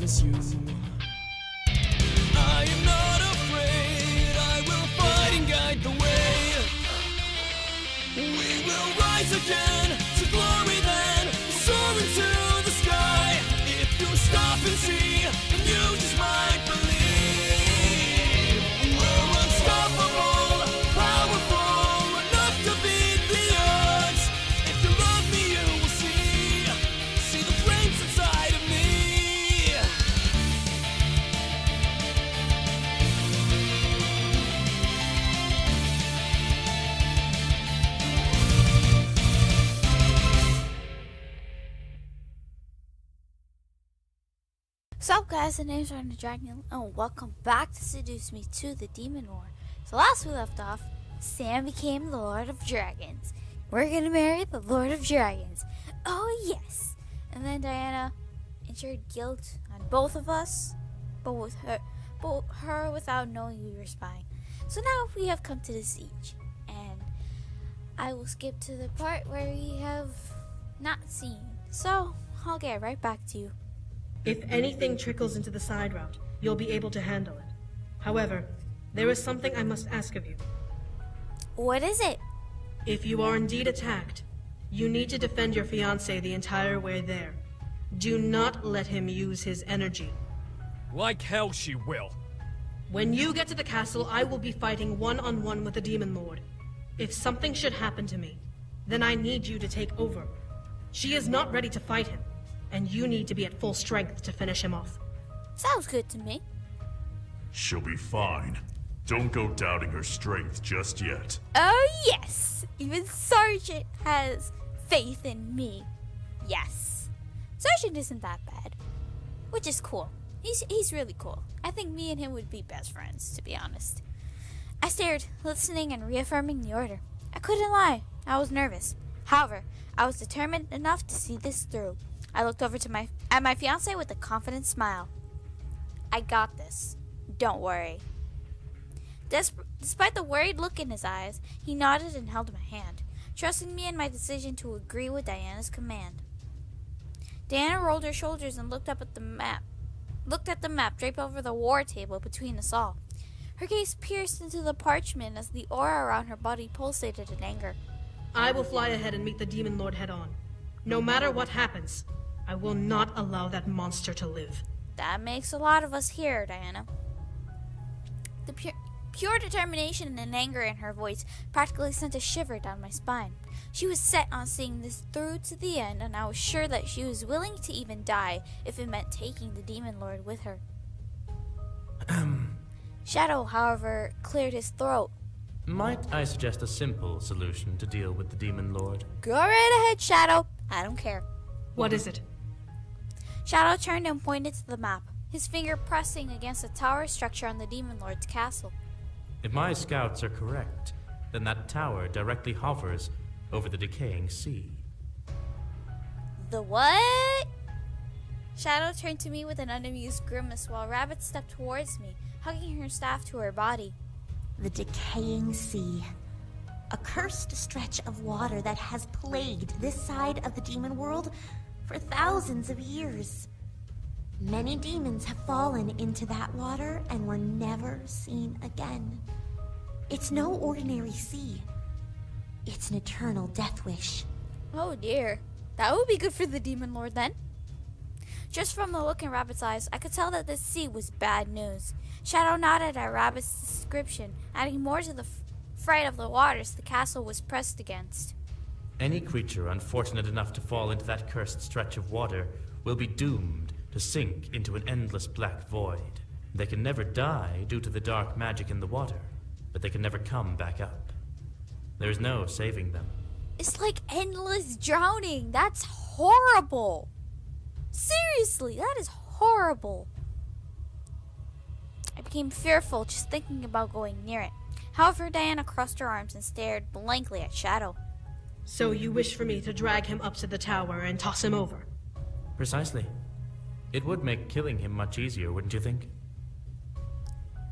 as you. I am not afraid, I will fight and guide the way. We will rise again to glory then, soar into the sky. If you stop and see, then you just might believe. We're unstoppable, powerful, enough to beat the odds. If you love me, you will see the flames inside of me. What's up, guys? The name's Ryan the Dragon, and welcome back to Seduce Me to the Demon War. So last we left off, Sam became the Lord of Dragons. We're gonna marry the Lord of Dragons. Oh yes! And then Diana ensured guilt on both of us, but her without knowing we were spying. So now we have come to the siege, and I will skip to the part where we have not seen. So I'll get right back to you. If anything trickles into the side route, you'll be able to handle it. However, there is something I must ask of you. What is it? If you are indeed attacked, you need to defend your fiancé the entire way there. Do not let him use his energy. Like hell she will. When you get to the castle, I will be fighting one-on-one with the Demon Lord. If something should happen to me, then I need you to take over. She is not ready to fight him, and you need to be at full strength to finish him off. Sounds good to me. She'll be fine. Don't go doubting her strength just yet. Oh yes! Even Sergeant has faith in me. Yes. Sergeant isn't that bad. Which is cool. He's really cool. I think me and him would be best friends, to be honest. I stared, listening and reaffirming the order. I couldn't lie. I was nervous. However, I was determined enough to see this through. I looked over at my fiancé with a confident smile. I got this. Don't worry. Despite the worried look in his eyes, he nodded and held my hand, trusting me in my decision to agree with Diana's command. Diana rolled her shoulders and looked at the map draped over the war table between us all. Her gaze pierced into the parchment as the aura around her body pulsated in anger. I will fly ahead and meet the Demon Lord head on. No matter what happens, I will not allow that monster to live. That makes a lot of us here, Diana. The pure determination and anger in her voice practically sent a shiver down my spine. She was set on seeing this through to the end, and I was sure that she was willing to even die if it meant taking the Demon Lord with her. Shadow, however, cleared his throat. Might I suggest a simple solution to deal with the Demon Lord? Go right ahead, Shadow. I don't care. What is it? Shadow turned and pointed to the map, his finger pressing against the tower structure on the Demon Lord's castle. If my scouts are correct, then that tower directly hovers over the decaying sea. The what? Shadow turned to me with an unamused grimace while Rabbit stepped towards me, hugging her staff to her body. The decaying sea. A cursed stretch of water that has plagued this side of the demon world for thousands of years. Many demons have fallen into that water and were never seen again. It's no ordinary sea. It's an eternal death wish. Oh dear. That would be good for the Demon Lord then. Just from the look in Rabbit's eyes, I could tell that this sea was bad news. Shadow nodded at Rabbit's description, adding more to the fright of the waters the castle was pressed against. Any creature unfortunate enough to fall into that cursed stretch of water will be doomed to sink into an endless black void. They can never die due to the dark magic in the water, but they can never come back up. There is no saving them. It's like endless drowning. That's horrible. Seriously, that is horrible. I became fearful just thinking about going near it. However, Diana crossed her arms and stared blankly at Shadow. So you wish for me to drag him up to the tower and toss him over? Precisely. It would make killing him much easier, wouldn't you think?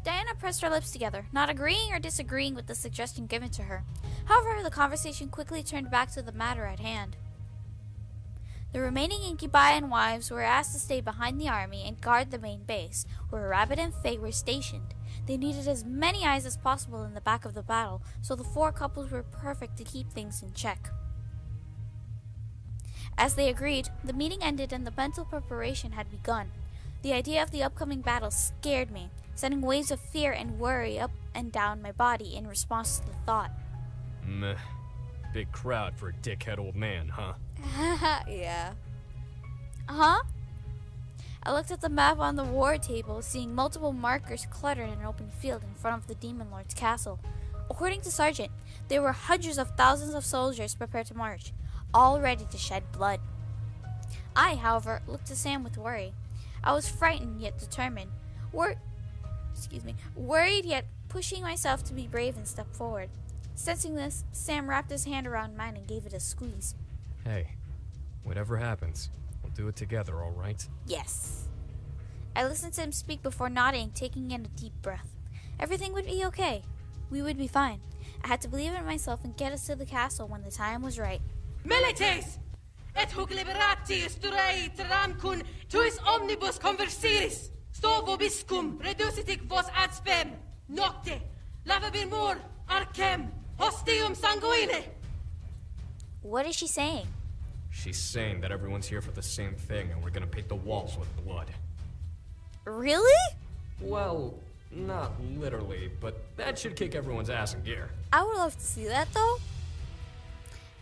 Diana pressed her lips together, not agreeing or disagreeing with the suggestion given to her. However, the conversation quickly turned back to the matter at hand. The remaining incubi and wives were asked to stay behind the army and guard the main base, where Rabbit and Faye were stationed. They needed as many eyes as possible in the back of the battle, so the 4 couples were perfect to keep things in check. As they agreed, the meeting ended and the mental preparation had begun. The idea of the upcoming battle scared me, sending waves of fear and worry up and down my body in response to the thought. Meh. Big crowd for a dickhead old man, huh? Yeah. Huh? I looked at the map on the war table, seeing multiple markers cluttered in an open field in front of the Demon Lord's castle. According to Sergeant, there were hundreds of thousands of soldiers prepared to march, all ready to shed blood. I, however, looked to Sam with worry. I was frightened yet determined, worried yet pushing myself to be brave and step forward. Sensing this, Sam wrapped his hand around mine and gave it a squeeze. Hey, whatever happens, we'll do it together, all right? Yes. I listened to him speak before nodding, taking in a deep breath. Everything would be okay. We would be fine. I had to believe in myself and get us to the castle when the time was right. Milites! Et hoc liberati isturei tramcun tuis omnibus conversiris. Sto vobiscum reducitic vos ad spem. Nocte, lavabir mur, arcem, hostium sanguine. What is she saying? She's saying that everyone's here for the same thing and we're gonna paint the walls with blood. Really? Well, not literally, but that should kick everyone's ass in gear. I would love to see that, though.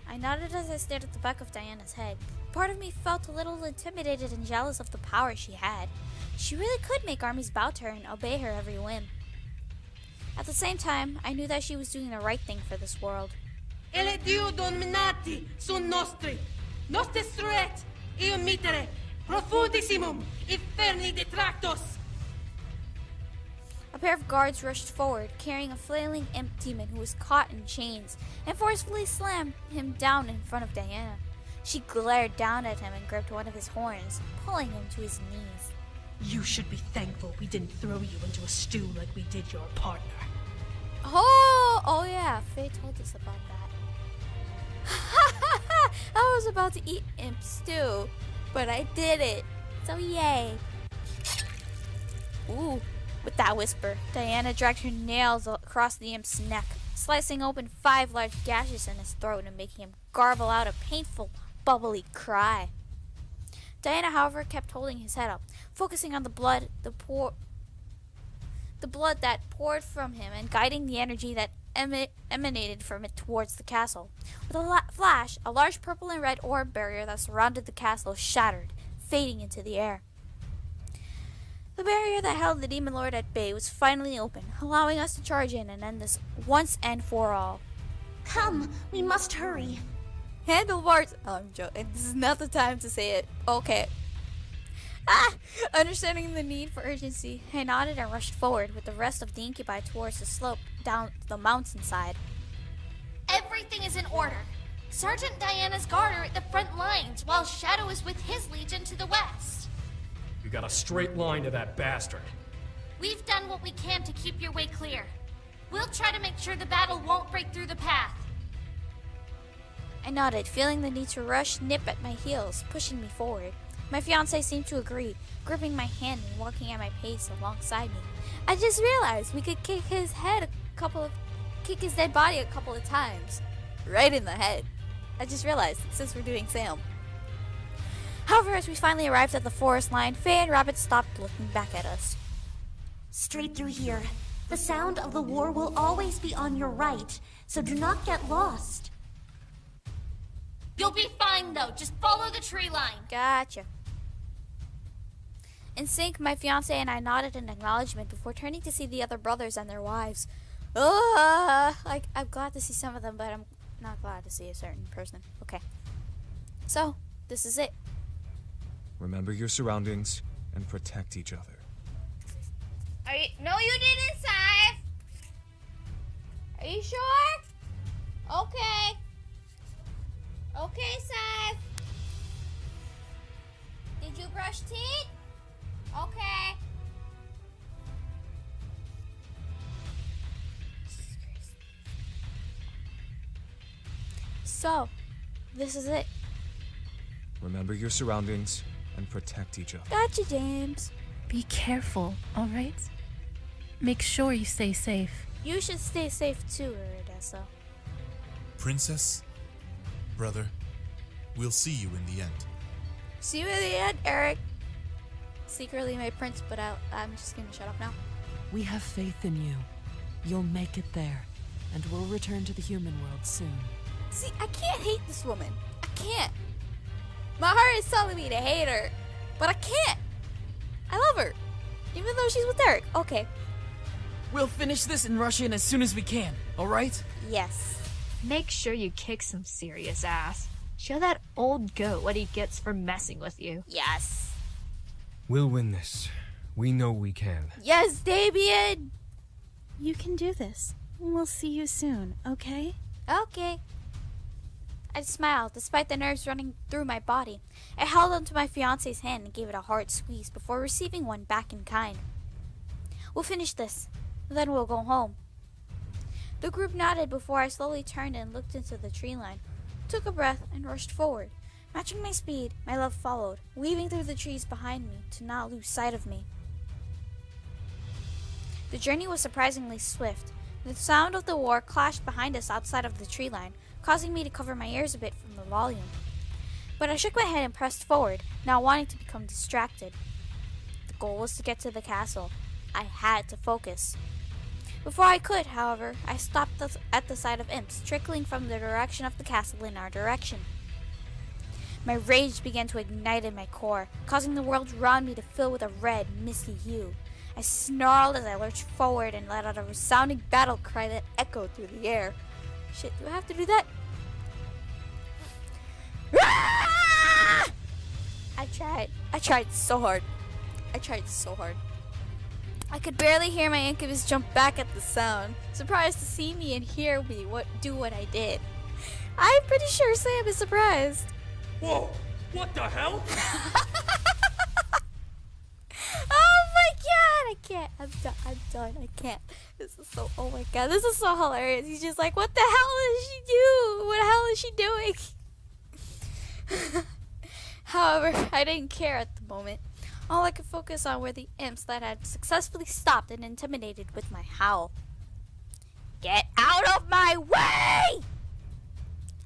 I nodded as I stared at the back of Diana's head. Part of me felt a little intimidated and jealous of the power she had. She really could make armies bow to her and obey her every whim. At the same time, I knew that she was doing the right thing for this world. Ele Dio dominati sunt nostri. Nostes truet, ium mitere, profundissimum, inferni detractos. A pair of guards rushed forward, carrying a flailing imp demon who was caught in chains, and forcefully slammed him down in front of Diana. She glared down at him and gripped one of his horns, pulling him to his knees. You should be thankful we didn't throw you into a stew like we did your partner. Oh yeah, Faye told us about that. I was about to eat imp stew, but I did it. So yay. Ooh, with that whisper, Diana dragged her nails across the imp's neck, slicing open 5 large gashes in his throat and making him garble out a painful, bubbly cry. Diana, however, kept holding his head up, focusing on the blood that poured from him and guiding the energy that emanated from it towards the castle. With a flash, a large purple and red orb barrier that surrounded the castle shattered, fading into the air. The barrier that held the Demon Lord at bay was finally open, allowing us to charge in and end this once and for all. Come, we must hurry. Handlebars! Oh, I'm joking. This is not the time to say it. Okay. Understanding the need for urgency, I nodded and rushed forward with the rest of the incubi towards the slope down the mountainside. Everything is in order. Sergeant Diana's guard are at the front lines, while Shadow is with his legion to the west. You got a straight line to that bastard. We've done what we can to keep your way clear. We'll try to make sure the battle won't break through the path. I nodded, feeling the need to rush nip at my heels, pushing me forward. My fiancé seemed to agree, gripping my hand and walking at my pace alongside me. I just realized we could kick his dead body a couple of times. Right in the head. I just realized, since we're doing Sam. However, as we finally arrived at the forest line, Faye and Rabbit stopped looking back at us. Straight through here. The sound of the war will always be on your right, so do not get lost. You'll be fine, though. Just follow the tree line. Gotcha. In sync, my fiancé and I nodded in acknowledgement before turning to see the other brothers and their wives. I'm glad to see some of them, but I'm not glad to see a certain person. Okay. So, this is it. Remember your surroundings and protect each other. No, you didn't, Saif. Are you sure? Okay. Okay, Saif. Did you brush teeth? Okay. So, this is it. Remember Remember your surroundings and protect each other. Gotcha, James. Be careful, alright? Make sure you stay safe. You should stay safe too, Iridessa. Princess, brother, we'll see you in the end. See you in the end, Eric. Secretly my prince, but I'm just gonna shut up now. We have faith in you. You'll make it there, and we'll return to the human world soon. See, I can't hate this woman. I can't. My heart is telling me to hate her, but I can't. I love her, even though she's with Eric. Okay. We'll finish this and rush in as soon as we can, alright? Yes. Make sure you kick some serious ass. Show that old goat what he gets for messing with you. Yes. We'll win this. We know we can. Yes, Damien! You can do this. We'll see you soon, okay? Okay. I smiled, despite the nerves running through my body. I held onto my fiance's hand and gave it a hard squeeze before receiving one back in kind. We'll finish this, then we'll go home. The group nodded before I slowly turned and looked into the tree line, took a breath, and rushed forward. Matching my speed, my love followed, weaving through the trees behind me to not lose sight of me. The journey was surprisingly swift. The sound of the war clashed behind us outside of the tree line, causing me to cover my ears a bit from the volume. But I shook my head and pressed forward, not wanting to become distracted. The goal was to get to the castle. I had to focus. Before I could, however, I stopped at the sight of imps trickling from the direction of the castle in our direction. My rage began to ignite in my core, causing the world around me to fill with a red, misty hue. I snarled as I lurched forward and let out a resounding battle cry that echoed through the air. Shit, do I have to do that? I tried so hard. I could barely hear my incubus jump back at the sound, surprised to see me and hear me do what I did. I'm pretty sure Sam is surprised. Whoa! What the hell? Oh my god! I can't. I'm done. I can't. This is so. Oh my god! This is so hilarious. He's just like, what the hell is she doing? What the hell is she doing? However, I didn't care at the moment. All I could focus on were the imps that had successfully stopped and intimidated with my howl. Get out of my way!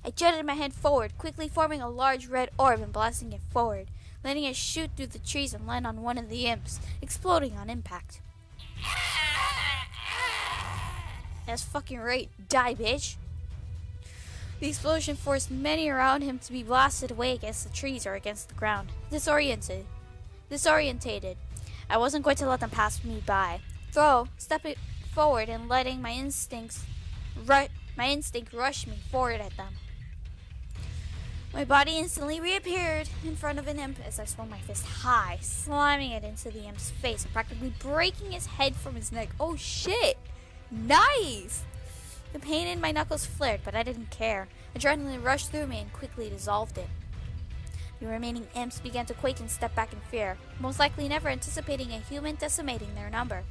I jetted my head forward, quickly forming a large red orb and blasting it forward, letting it shoot through the trees and land on one of the imps, exploding on impact. That's fucking right. Die, bitch. The explosion forced many around him to be blasted away against the trees or against the ground, disorientated. I wasn't going to let them pass me by. Though, stepping forward and letting my instinct rush me forward at them. My body instantly reappeared in front of an imp as I swung my fist high, slamming it into the imp's face and practically breaking his head from his neck. Oh shit! Nice! The pain in my knuckles flared, but I didn't care. Adrenaline rushed through me and quickly dissolved it. The remaining imps began to quake and step back in fear, most likely never anticipating a human decimating their number.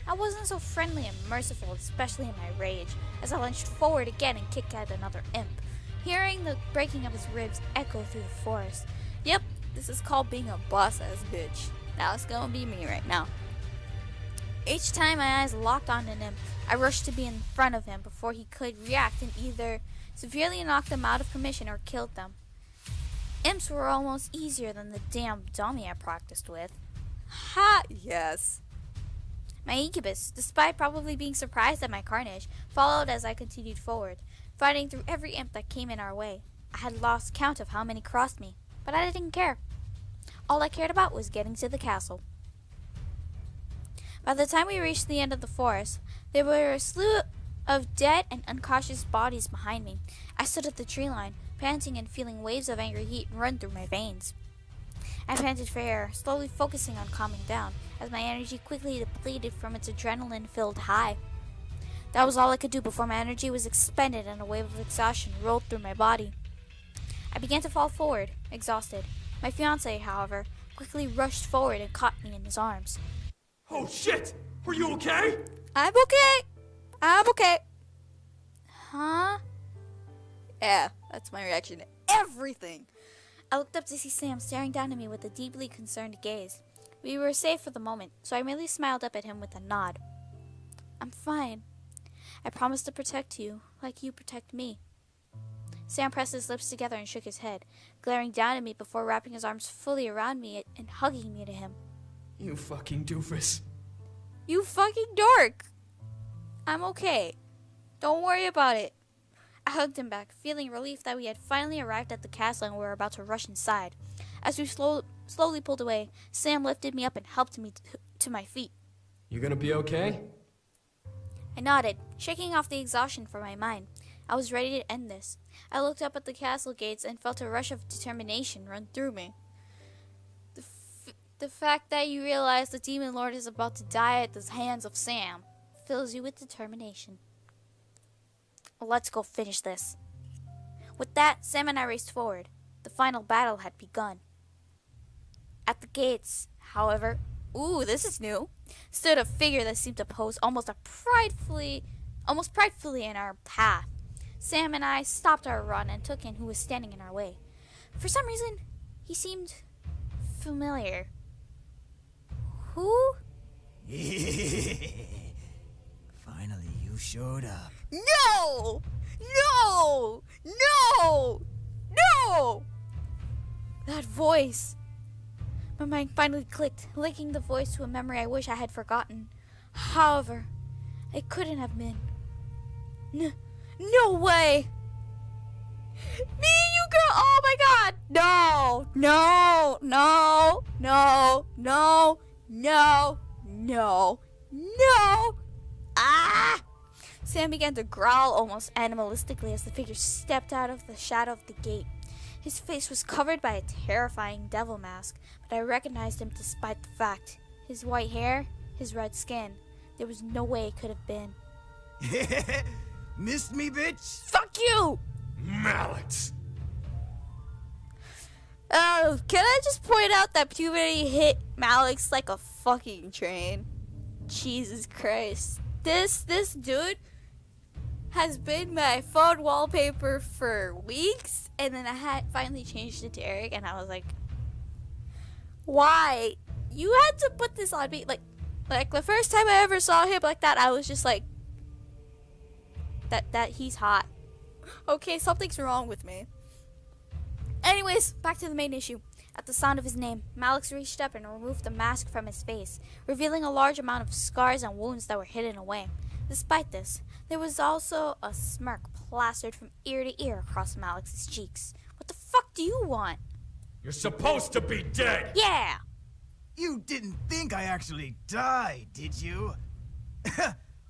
I wasn't so friendly and merciful, especially in my rage, as I lunged forward again and kicked at another imp, hearing the breaking of his ribs echo through the forest. Yep, this is called being a boss-ass bitch. That's gonna be me right now. Each time my eyes locked on an imp, I rushed to be in front of him before he could react and either severely knock them out of commission or killed them. Imps were almost easier than the damn dummy I practiced with. Ha! Yes. My incubus, despite probably being surprised at my carnage, followed as I continued forward, fighting through every imp that came in our way. I had lost count of how many crossed me, but I didn't care. All I cared about was getting to the castle. By the time we reached the end of the forest, there were a slew of dead and unconscious bodies behind me. I stood at the tree line, panting and feeling waves of angry heat run through my veins. I panted for air, slowly focusing on calming down, as my energy quickly depleted from its adrenaline-filled high. That was all I could do before my energy was expended and a wave of exhaustion rolled through my body. I began to fall forward, exhausted. My fiancé, however, quickly rushed forward and caught me in his arms. Oh shit! Are you okay? I'm okay. Huh? Yeah, that's my reaction to everything. I looked up to see Sam staring down at me with a deeply concerned gaze. We were safe for the moment, so I merely smiled up at him with a nod. I'm fine. I promise to protect you, like you protect me. Sam pressed his lips together and shook his head, glaring down at me before wrapping his arms fully around me and hugging me to him. You fucking doofus. You fucking dork! I'm okay. Don't worry about it. I hugged him back, feeling relief that we had finally arrived at the castle and were about to rush inside. As we slowly pulled away, Sam lifted me up and helped me to my feet. You gonna be okay? I nodded, shaking off the exhaustion from my mind. I was ready to end this. I looked up at the castle gates and felt a rush of determination run through me. The fact that you realize the Demon Lord is about to die at the hands of Sam fills you with determination. Let's go finish this. With that, Sam and I raced forward. The final battle had begun. At the gates, however, this is new, stood a figure that seemed to pose almost pridefully in our path. Sam and I stopped our run and took in who was standing in our way. For some reason, he seemed familiar. Who? Finally, you showed up. No! No! No! No! That voice. My mind finally clicked, linking the voice to a memory I wish I had forgotten. However, it couldn't have been. No way! Me and you, girl! Oh my god! No! No! No! No! No! No! No! No! Ah! Sam began to growl almost animalistically as the figure stepped out of the shadow of the gate. His face was covered by a terrifying devil mask, but I recognized him despite the fact. His white hair, his red skin. There was no way it could have been. Missed me, bitch? Fuck you! Malex! Oh, can I just point out that puberty hit Malex like a fucking train? Jesus Christ. This dude has been my phone wallpaper for weeks, and then I had finally changed it to Eric, and I was like, why? You had to put this on me. Like the first time I ever saw him like that, I was just like, that he's hot. Okay, something's wrong with me. Anyways, back to the main issue. At the sound of his name, Malex reached up and removed the mask from his face, revealing a large amount of scars and wounds that were hidden away. Despite this, there was also a smirk plastered from ear to ear across Malex's cheeks. What the fuck do you want? You're supposed to be dead! Yeah! You didn't think I actually died, did you?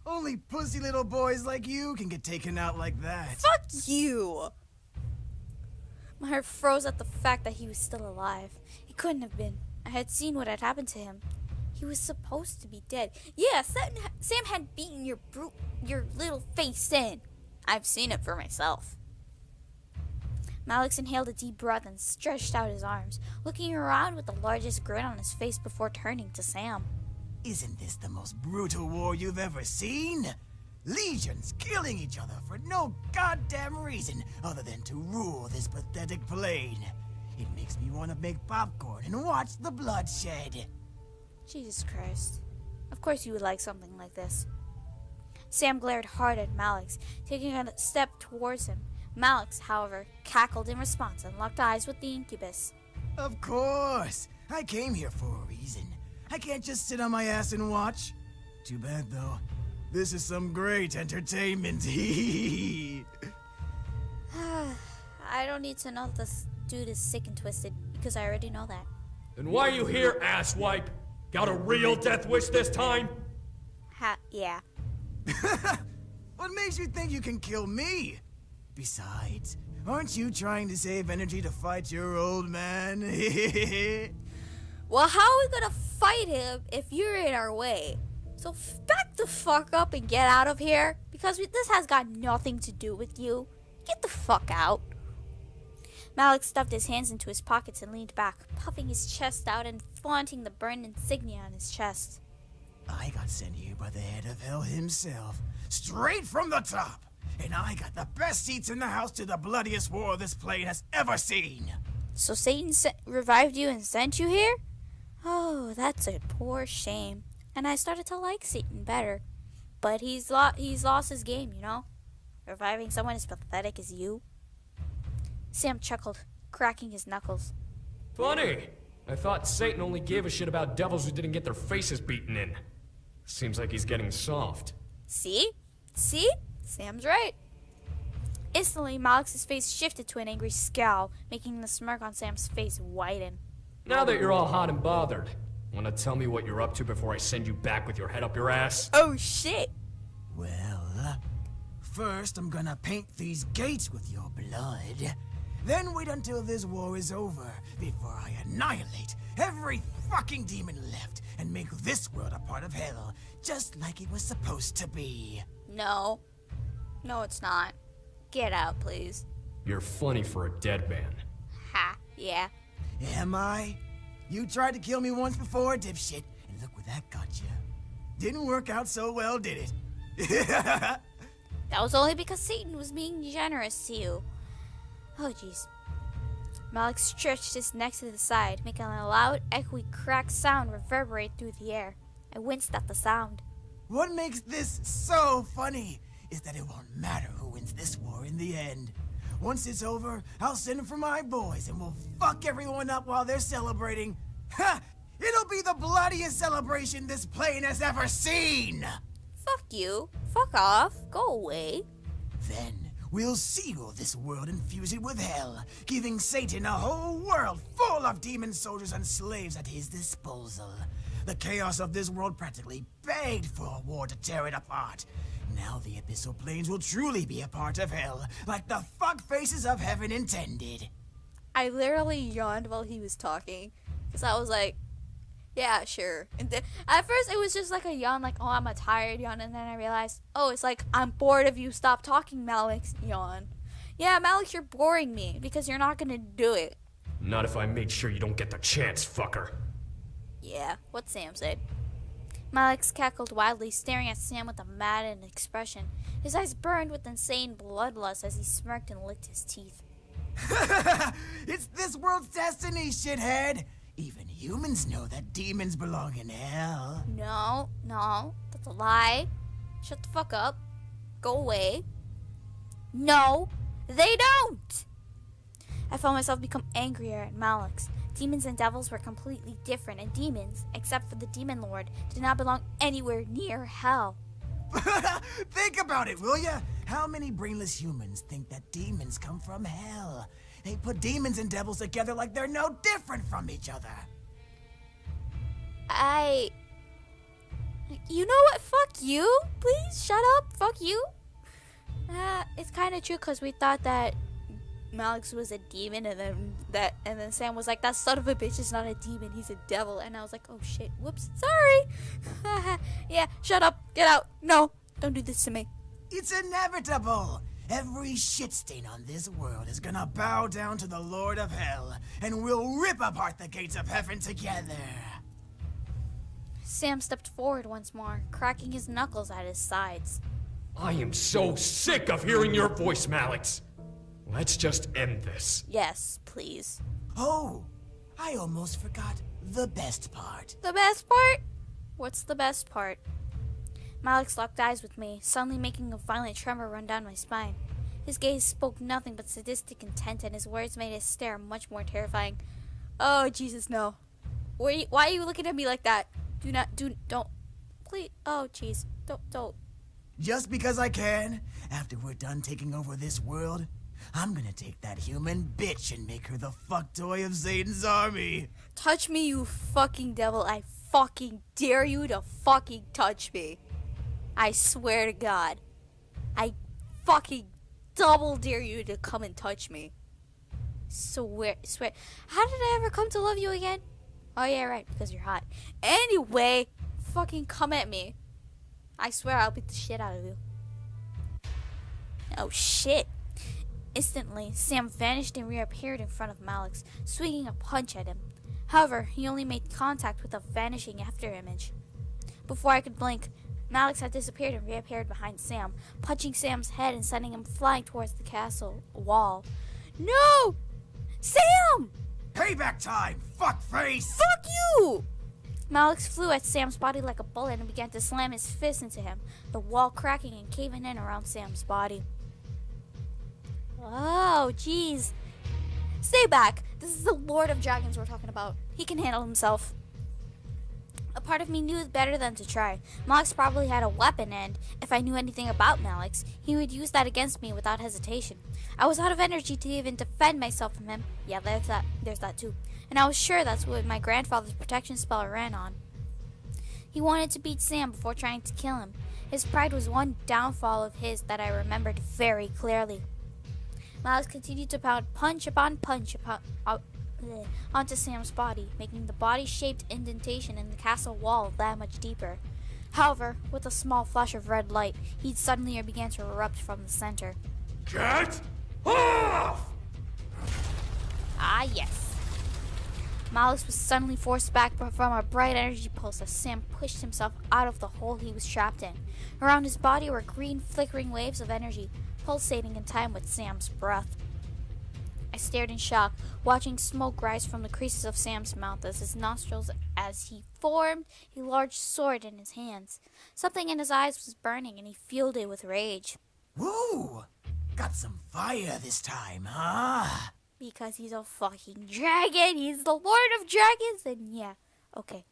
Only pussy little boys like you can get taken out like that. Fuck you! My heart froze at the fact that he was still alive. He couldn't have been. I had seen what had happened to him. He was supposed to be dead. Yeah, Sam had beaten your little face in. I've seen it for myself. Malex inhaled a deep breath and stretched out his arms, looking around with the largest grin on his face before turning to Sam. Isn't this the most brutal war you've ever seen? Legions killing each other for no goddamn reason other than to rule this pathetic plane. It makes me want to make popcorn and watch the bloodshed. Jesus Christ. Of course you would like something like this. Sam glared hard at Malex, taking a step towards him. Malex, however, cackled in response and locked eyes with the incubus. Of course! I came here for a reason. I can't just sit on my ass and watch. Too bad, though. This is some great entertainment. I don't need to know this dude is sick and twisted, because I already know that. Then why are you here, asswipe? Got a real death wish this time? Yeah. What makes you think you can kill me? Besides, aren't you trying to save energy to fight your old man? Well, how are we gonna fight him if you're in our way? So back the fuck up and get out of here, because this has got nothing to do with you. Get the fuck out. Malex stuffed his hands into his pockets and leaned back, puffing his chest out and flaunting the burned insignia on his chest. I got sent here by the head of hell himself, straight from the top. And I got the best seats in the house to the bloodiest war this plane has ever seen. So Satan revived you and sent you here? Oh, that's a poor shame. And I started to like Satan better. But he's lost his game, you know? Reviving someone as pathetic as you. Sam chuckled, cracking his knuckles. Funny! I thought Satan only gave a shit about devils who didn't get their faces beaten in. Seems like he's getting soft. See? See? Sam's right. Instantly, Malex's face shifted to an angry scowl, making the smirk on Sam's face widen. Now that you're all hot and bothered, wanna tell me what you're up to before I send you back with your head up your ass? Oh shit! Well, first I'm gonna paint these gates with your blood. Then wait until this war is over before I annihilate every fucking demon left and make this world a part of hell, just like it was supposed to be. No. No, it's not. Get out, please. You're funny for a dead man. Ha, yeah. Am I? You tried to kill me once before, dipshit, and look where that got you. Didn't work out so well, did it? That was only because Satan was being generous to you. Oh, jeez. Malex stretched his neck to the side, making a loud, echoey crack sound reverberate through the air. I winced at the sound. What makes this so funny is that it won't matter who wins this war in the end. Once it's over, I'll send for my boys and we'll fuck everyone up while they're celebrating. Ha! It'll be the bloodiest celebration this plane has ever seen! Fuck you. Fuck off. Go away. Then we'll seal this world and fuse it with hell, giving Satan a whole world full of demon soldiers and slaves at his disposal. The chaos of this world practically begged for a war to tear it apart. Now the abyssal planes will truly be a part of hell, like the fuckfaces of heaven intended. I literally yawned while he was talking, because I was like, yeah, sure. And then, at first it was just like a yawn, like, oh, I'm a tired yawn, and then I realized, oh, it's like, I'm bored of you, stop talking, Malex, yawn. Yeah, Malex, you're boring me, because you're not gonna do it. Not if I made sure you don't get the chance, fucker. Yeah, what Sam said. Malex cackled wildly, staring at Sam with a maddened expression. His eyes burned with insane bloodlust as he smirked and licked his teeth. It's this world's destiny, shithead! Even humans know that demons belong in hell. No, that's a lie. Shut the fuck up. Go away. No, they don't! I felt myself become angrier at Malex. Demons and devils were completely different, and demons, except for the Demon Lord, did not belong anywhere near hell. Think about it, will ya? How many brainless humans think that demons come from hell? They put demons and devils together like they're no different from each other. You know what? Fuck you. Please, shut up. Fuck you. It's kind of true, because we thought that Malex was a demon, and then Sam was like, that son of a bitch is not a demon, he's a devil. And I was like, oh shit, whoops, sorry. Yeah, shut up, get out. No, don't do this to me. It's inevitable. Every shit stain on this world is gonna bow down to the Lord of Hell, and we'll rip apart the gates of heaven together. Sam stepped forward once more, cracking his knuckles at his sides. I am so sick of hearing your voice, Malex. Let's just end this. Yes, please. Oh, I almost forgot the best part. The best part? What's the best part? Malex locked eyes with me, suddenly making a violent tremor run down my spine. His gaze spoke nothing but sadistic intent, and his words made his stare much more terrifying. Oh, Jesus, no. Why are you looking at me like that? Don't. Please. Oh, jeez. Don't. Just because I can, after we're done taking over this world, I'm gonna take that human bitch and make her the fuck toy of Satan's army. Touch me, you fucking devil. I fucking dare you to fucking touch me. I swear to God. I fucking double dare you to come and touch me. Swear. How did I ever come to love you again? Oh yeah, right, because you're hot. Anyway, fucking come at me. I swear I'll beat the shit out of you. Oh shit. Instantly, Sam vanished and reappeared in front of Malex, swinging a punch at him. However, he only made contact with a vanishing afterimage. Before I could blink, Malex had disappeared and reappeared behind Sam, punching Sam's head and sending him flying towards the castle wall. No! Sam! Payback time, fuckface! Fuck you! Malex flew at Sam's body like a bullet and began to slam his fist into him, the wall cracking and caving in around Sam's body. Oh, jeez. Stay back. This is the Lord of Dragons we're talking about. He can handle himself. A part of me knew better than to try. Malex probably had a weapon, and if I knew anything about Malex, he would use that against me without hesitation. I was out of energy to even defend myself from him. Yeah, there's that too. And I was sure that's what my grandfather's protection spell ran on. He wanted to beat Sam before trying to kill him. His pride was one downfall of his that I remembered very clearly. Malex continued to pound punch upon punch onto Sam's body, making the body-shaped indentation in the castle wall that much deeper. However, with a small flash of red light, he suddenly began to erupt from the center. Get off! Ah, yes. Malex was suddenly forced back from a bright energy pulse as Sam pushed himself out of the hole he was trapped in. Around his body were green, flickering waves of energy, pulsating in time with Sam's breath. I stared in shock, watching smoke rise from the creases of Sam's mouth as his nostrils as he formed a large sword in his hands. Something in his eyes was burning and he fueled it with rage. Woo! Got some fire this time, huh? Because he's a fucking dragon. He's the Lord of Dragons, and yeah, okay.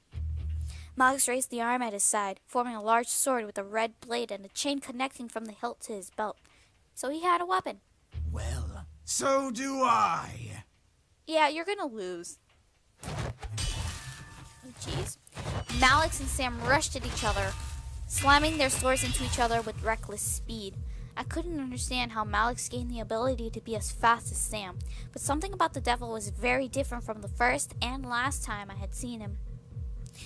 Malex raised the arm at his side, forming a large sword with a red blade and a chain connecting from the hilt to his belt. So he had a weapon. Well, so do I. Yeah, you're gonna lose. Oh, jeez. Malex and Sam rushed at each other, slamming their swords into each other with reckless speed. I couldn't understand how Malex gained the ability to be as fast as Sam, but something about the devil was very different from the first and last time I had seen him.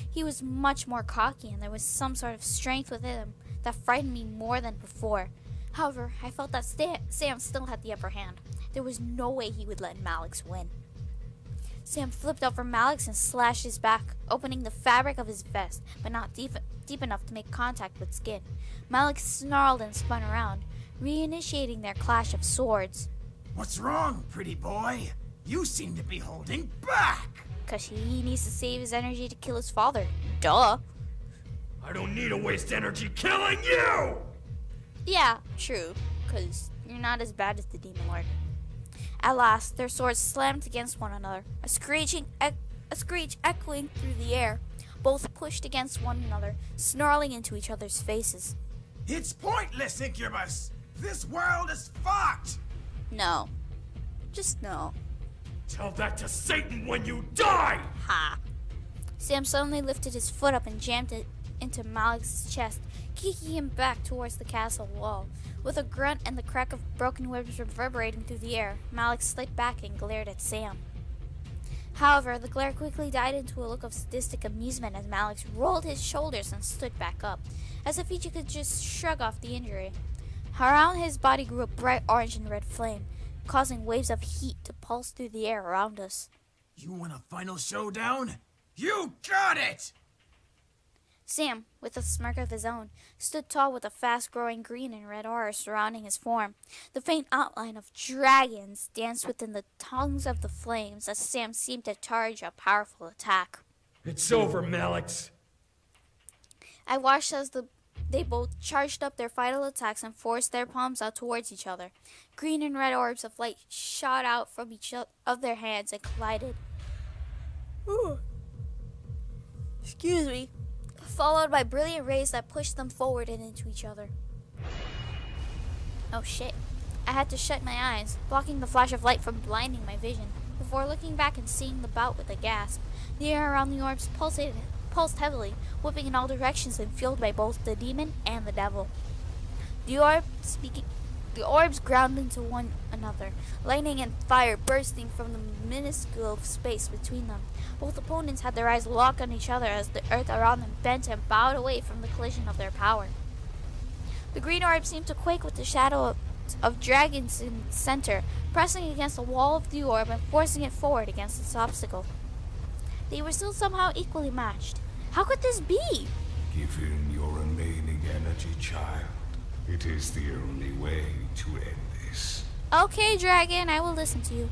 He was much more cocky, and there was some sort of strength within him that frightened me more than before. However, I felt that Sam still had the upper hand. There was no way he would let Malex win. Sam flipped over Malex and slashed his back, opening the fabric of his vest, but not deep enough to make contact with skin. Malex snarled and spun around, reinitiating their clash of swords. What's wrong, pretty boy? You seem to be holding back. 'Cause he needs to save his energy to kill his father. Duh. I don't need to waste energy killing you! Yeah, true. 'Cause you're not as bad as the Demon Lord. At last, their swords slammed against one another, a screech echoing through the air. Both pushed against one another, snarling into each other's faces. It's pointless, Incubus! This world is fucked! No. Just no. Tell that to Satan when you die! Ha! Sam suddenly lifted his foot up and jammed it into Malex's chest, kicking him back towards the castle wall. With a grunt and the crack of broken ribs reverberating through the air, Malex slid back and glared at Sam. However, the glare quickly died into a look of sadistic amusement as Malex rolled his shoulders and stood back up, as if he could just shrug off the injury. Around his body grew a bright orange and red flame, causing waves of heat to pulse through the air around us. You want a final showdown? You got it! Sam, with a smirk of his own, stood tall with a fast-growing green and red aura surrounding his form. The faint outline of dragons danced within the tongues of the flames as Sam seemed to charge a powerful attack. It's over, Malex. I watched as they both charged up their final attacks and forced their palms out towards each other. Green and red orbs of light shot out from each of their hands and collided. Ooh. Excuse me. Followed by brilliant rays that pushed them forward and into each other. Oh shit. I had to shut my eyes, blocking the flash of light from blinding my vision, before looking back and seeing the bout with a gasp. The air around the orbs pulsed heavily, whipping in all directions and fueled by both the demon and the devil. The orbs ground into one another, lightning and fire bursting from the minuscule space between them. Both opponents had their eyes locked on each other as the earth around them bent and bowed away from the collision of their power. The green orb seemed to quake with the shadow of dragons in its center, pressing against the wall of the orb and forcing it forward against its obstacle. They were still somehow equally matched. How could this be? Give in your remaining energy, child. It is the only way to end this. Okay, dragon, I will listen to you.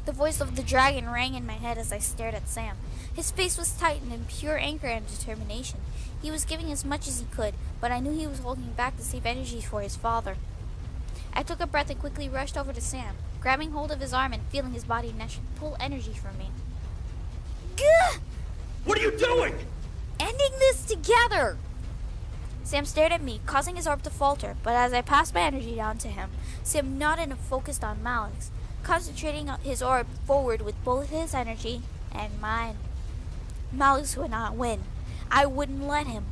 The voice of the dragon rang in my head as I stared at Sam. His face was tightened in pure anger and determination. He was giving as much as he could, but I knew he was holding back to save energy for his father. I took a breath and quickly rushed over to Sam, grabbing hold of his arm and feeling his body pull energy from me. Gah! What are you doing? Ending this together! Sam stared at me, causing his orb to falter, but as I passed my energy down to him, Sam nodded and focused on Malex, concentrating his orb forward with both his energy and mine. Malex would not win. I wouldn't let him.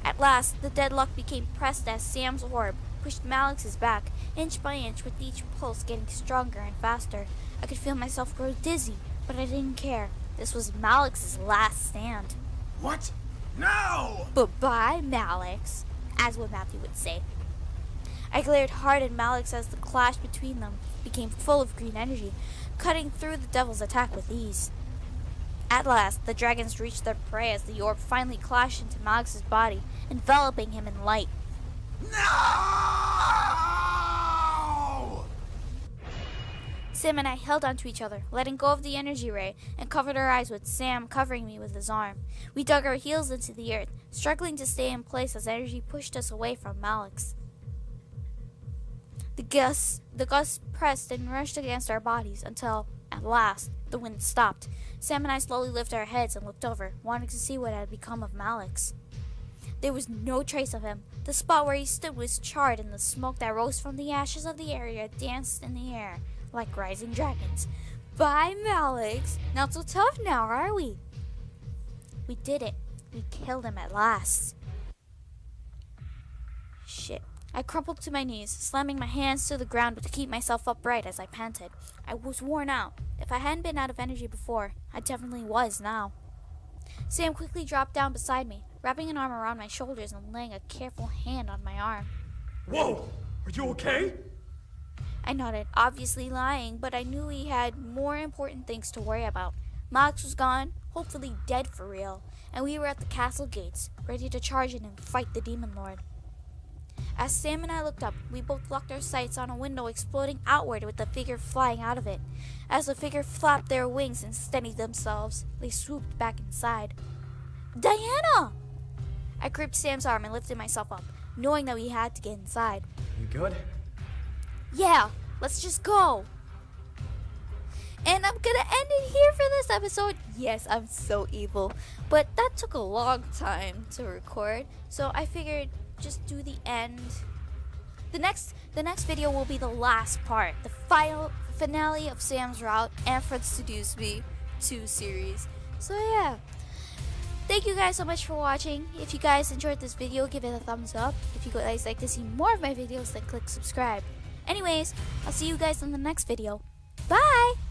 At last, the deadlock became pressed as Sam's orb pushed Malex's back, inch by inch, with each pulse getting stronger and faster. I could feel myself grow dizzy, but I didn't care. This was Malex's last stand. What? No! Bye-bye, Malex, as what Matthew would say. I glared hard at Malex as the clash between them became full of green energy, cutting through the devil's attack with ease. At last, the dragons reached their prey as the orb finally clashed into Malex's body, enveloping him in light. No! Sam and I held onto each other, letting go of the energy ray, and covered our eyes with Sam covering me with his arm. We dug our heels into the earth, struggling to stay in place as energy pushed us away from Malex. The gusts pressed and rushed against our bodies until, at last, the wind stopped. Sam and I slowly lifted our heads and looked over, wanting to see what had become of Malex. There was no trace of him. The spot where he stood was charred, and the smoke that rose from the ashes of the area danced in the air like rising dragons. Bye, Malex. Not so tough now, are we? We did it. We killed him at last. Shit. I crumpled to my knees, slamming my hands to the ground to keep myself upright as I panted. I was worn out. If I hadn't been out of energy before, I definitely was now. Sam quickly dropped down beside me, wrapping an arm around my shoulders and laying a careful hand on my arm. Whoa! Are you okay? I nodded, obviously lying, but I knew he had more important things to worry about. Malex was gone, hopefully dead for real, and we were at the castle gates, ready to charge in and fight the Demon Lord. As Sam and I looked up, we both locked our sights on a window exploding outward with the figure flying out of it. As the figure flapped their wings and steadied themselves, they swooped back inside. Diana! I gripped Sam's arm and lifted myself up, knowing that we had to get inside. You good? Yeah, let's just go. And I'm gonna end it here for this episode. Yes, I'm so evil, but that took a long time to record, so I figured just do the end. The next video will be the last part, the final finale of Sam's route and for the Seduce Me 2 series. So yeah, thank you guys so much for watching. If you guys enjoyed this video, give it a thumbs up. If you guys like to see more of my videos, then click subscribe. Anyways, I'll see you guys in the next video. Bye!